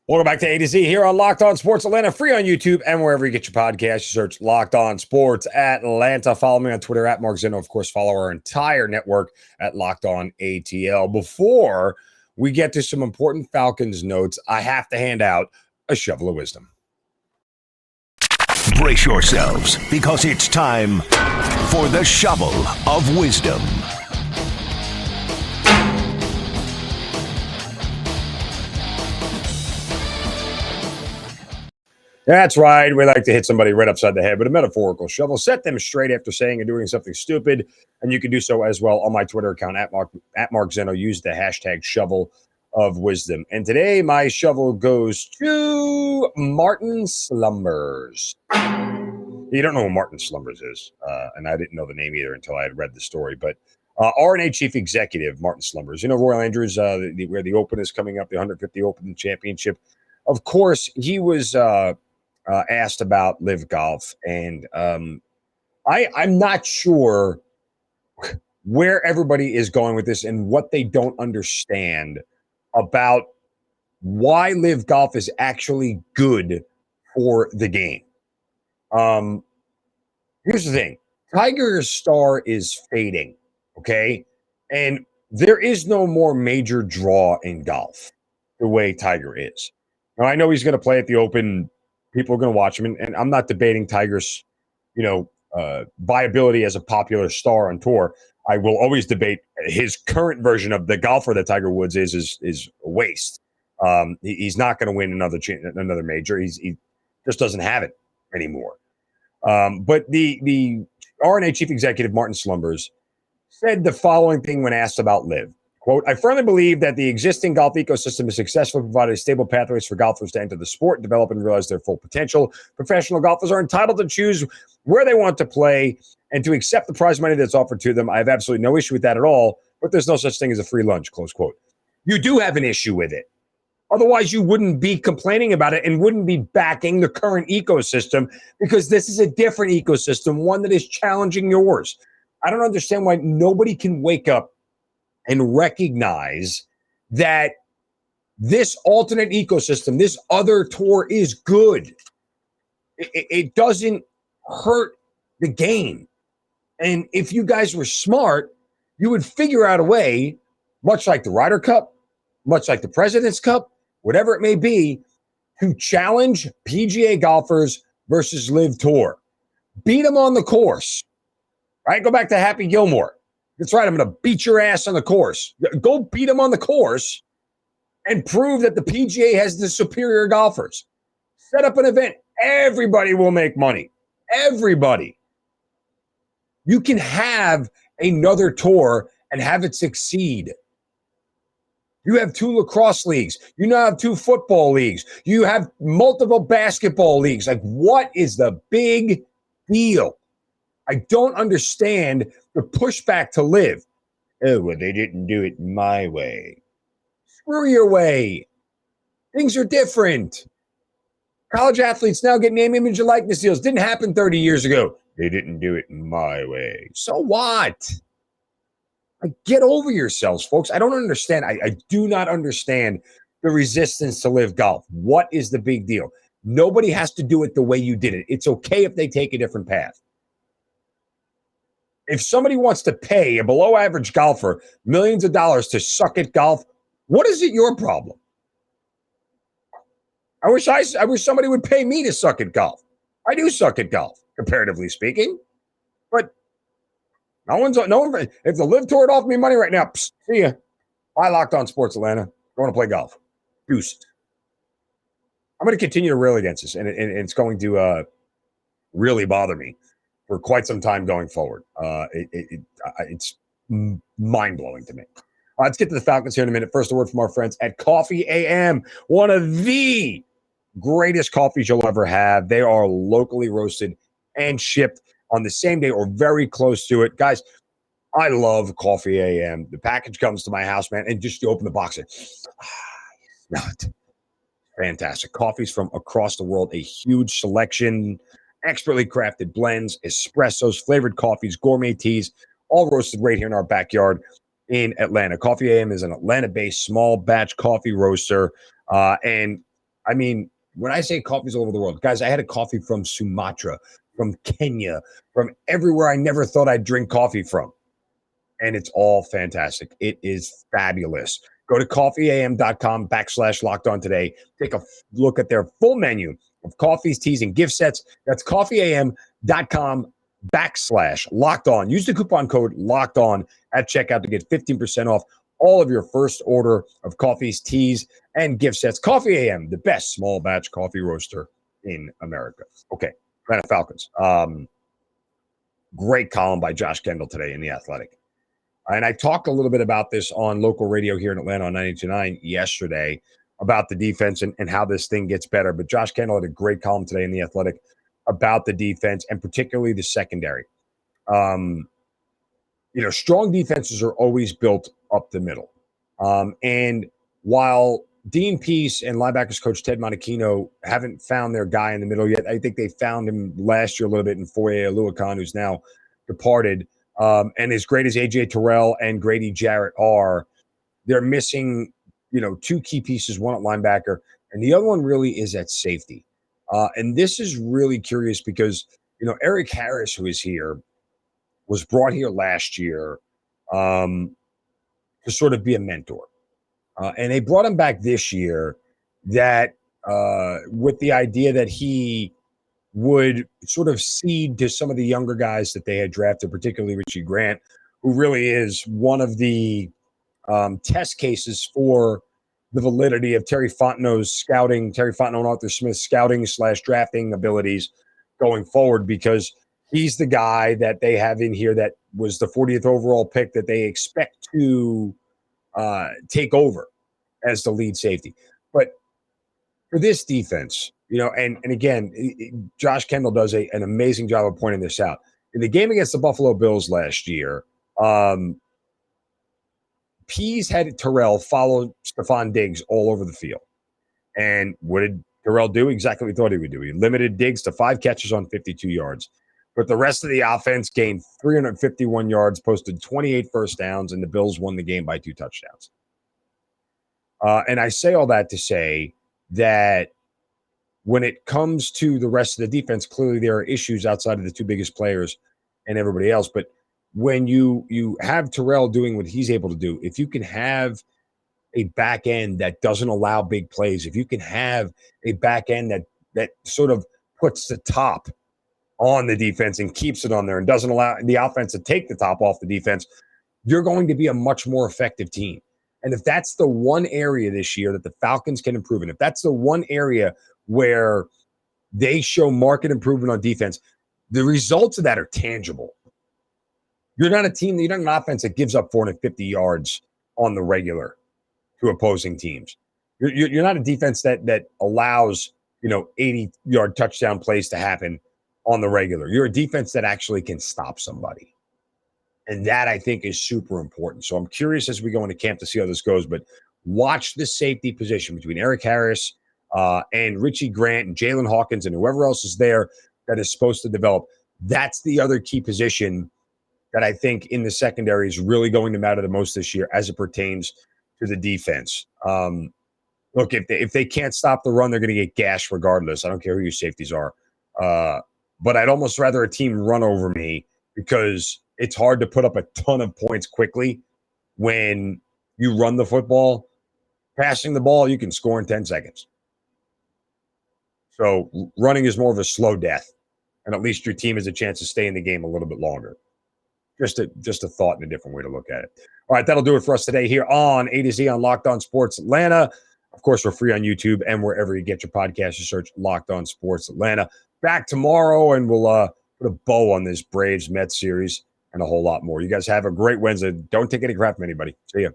Welcome back to A to Z here on Locked On Sports Atlanta, free on YouTube and wherever you get your podcast. You search Locked On Sports Atlanta. Follow me on Twitter at Mark Zinno. Of course, follow our entire network at Locked On ATL. Before we get to some important Falcons notes, I have to hand out a shovel of wisdom. Brace yourselves, because it's time for the shovel of wisdom. That's right. We like to hit somebody right upside the head with a metaphorical shovel, set them straight after saying and doing something stupid. And you can do so as well on my Twitter account at Mark Zinno. Use the hashtag shovel of wisdom. And today my shovel goes to Martin Slumbers. You don't know who Martin Slumbers is. And I didn't know the name either until I had read the story. But RNA Chief Executive Martin Slumbers. You know, Royal Andrews, where the Open is coming up, the 150 Open Championship. Of course, he was asked about Live Golf, and I'm not sure where everybody is going with this and what they don't understand about why Live Golf is actually good for the game. Here's the thing. Tiger's star is fading, okay? And there is no more major draw in golf the way Tiger is. Now, I know he's going to play at the Open. People are going to watch him, and I'm not debating Tiger's, viability as a popular star on tour. I will always debate his current version of the golfer that Tiger Woods is a waste. He's not going to win another major. He just doesn't have it anymore. But the RNA Chief Executive Martin Slumbers said the following thing when asked about Live. Quote, I firmly believe that the existing golf ecosystem has successfully provided stable pathways for golfers to enter the sport, develop, and realize their full potential. Professional golfers are entitled to choose where they want to play and to accept the prize money that's offered to them. I have absolutely no issue with that at all, but there's no such thing as a free lunch, close quote. You do have an issue with it. Otherwise, you wouldn't be complaining about it and wouldn't be backing the current ecosystem, because this is a different ecosystem, one that is challenging yours. I don't understand why nobody can wake up and recognize that this alternate ecosystem, this other tour is good. It doesn't hurt the game. And if you guys were smart, you would figure out a way, much like the Ryder Cup, much like the President's Cup, whatever it may be, to challenge PGA golfers versus Live Tour. Beat them on the course. Right? Go back to Happy Gilmore. That's right. I'm going to beat your ass on the course. Go beat them on the course and prove that the PGA has the superior golfers. Set up an event. Everybody will make money. Everybody. You can have another tour and have it succeed. You have 2 lacrosse leagues. You now have 2 football leagues. You have multiple basketball leagues. Like, what is the big deal? I don't understand the pushback to Live. Oh, well, they didn't do it my way. Screw your way. Things are different. College athletes now get name, image, and likeness deals. Didn't happen 30 years ago. They didn't do it my way. So what? Like, get over yourselves, folks. I don't understand. I do not understand the resistance to Live Golf. What is the big deal? Nobody has to do it the way you did it. It's okay if they take a different path. If somebody wants to pay a below-average golfer millions of dollars to suck at golf, what is it your problem? I wish somebody would pay me to suck at golf. I do suck at golf, comparatively speaking. But no one. If the Live Tour would offer me money right now, see ya. I Locked On Sports Atlanta. I want to play golf. Deuce. I'm going to continue to rail against this, and it's going to really bother me for quite some time going forward. It's mind-blowing to me. Let's get to the Falcons here in a minute. First, a word from our friends at Coffee AM, one of the greatest coffees you'll ever have. They are locally roasted and shipped on the same day or very close to it. Guys, I love Coffee AM. The package comes to my house, man, and just you open the box and smell it. Fantastic. Coffees from across the world, a huge selection, expertly crafted blends, espressos, flavored coffees, gourmet teas, all roasted right here in our backyard in Atlanta. Coffee AM is an Atlanta-based small batch coffee roaster. And I mean, when I say coffees all over the world, guys, I had a coffee from Sumatra, from Kenya, from everywhere I never thought I'd drink coffee from. And it's all fantastic. It is fabulous. Go to coffeeam.com/locked on today. Take a look at their full menu of coffees, teas, and gift sets. That's coffeeam.com/locked on. Use the coupon code locked on at checkout to get 15% off all of your first order of coffees, teas, and gift sets. Coffee AM, the best small batch coffee roaster in America. Okay, Atlanta Falcons. Great column by Josh Kendall today in The Athletic. And I talked a little bit about this on local radio here in Atlanta on 92.9 yesterday about the defense and how this thing gets better. But Josh Kendall had a great column today in The Athletic about the defense and particularly the secondary. Strong defenses are always built up the middle. And while Dean Pease and linebackers coach Ted Monachino haven't found their guy in the middle yet, I think they found him last year a little bit in Foye Oluokun, who's now departed. And as great as A.J. Terrell and Grady Jarrett are, they're missing, two key pieces, one at linebacker, and the other one really is at safety. And this is really curious because, Erik Harris, who is here, was brought here last year to sort of be a mentor. And they brought him back this year with the idea that he would sort of cede to some of the younger guys that they had drafted, particularly Richie Grant, who really is one of the test cases for the validity of Terry Fontenot and Arthur Smith's scouting/drafting abilities going forward, because he's the guy that they have in here that was the 40th overall pick that they expect to take over as the lead safety. But for this defense, and again, Josh Kendall does an amazing job of pointing this out. In the game against the Buffalo Bills last year, Pease had Terrell follow Stephon Diggs all over the field. And what did Terrell do? Exactly what he thought he would do. He limited Diggs to 5 catches on 52 yards. But the rest of the offense gained 351 yards, posted 28 first downs, and the Bills won the game by 2 touchdowns. And I say all that to say that when it comes to the rest of the defense, clearly there are issues outside of the 2 biggest players and everybody else. But when you have Terrell doing what he's able to do, if you can have a back end that doesn't allow big plays, if you can have a back end that sort of puts the top on the defense and keeps it on there and doesn't allow the offense to take the top off the defense, you're going to be a much more effective team. And if that's the one area this year that the Falcons can improve in, if that's the one area where they show market improvement on defense, the results of that are tangible. You're not an offense that gives up 450 yards on the regular to opposing teams. You're not a defense that allows 80-yard touchdown plays to happen on the regular. You're a defense that actually can stop somebody. And that, I think, is super important. So I'm curious as we go into camp to see how this goes, but watch the safety position between Erik Harris and Richie Grant and Jaylinn Hawkins and whoever else is there that is supposed to develop. That's the other key position that I think in the secondary is really going to matter the most this year as it pertains to the defense. Look, if they can't stop the run, they're going to get gashed regardless. I don't care who your safeties are. But I'd almost rather a team run over me, because it's hard to put up a ton of points quickly when you run the football. Passing the ball, you can score in 10 seconds. So running is more of a slow death, and at least your team has a chance to stay in the game a little bit longer. Just a thought and a different way to look at it. All right, that'll do it for us today here on A to Z on Locked On Sports Atlanta. Of course, we're free on YouTube and wherever you get your podcast. You search Locked On Sports Atlanta. Back tomorrow, and we'll put a bow on this Braves-Mets series and a whole lot more. You guys have a great Wednesday. Don't take any crap from anybody. See ya.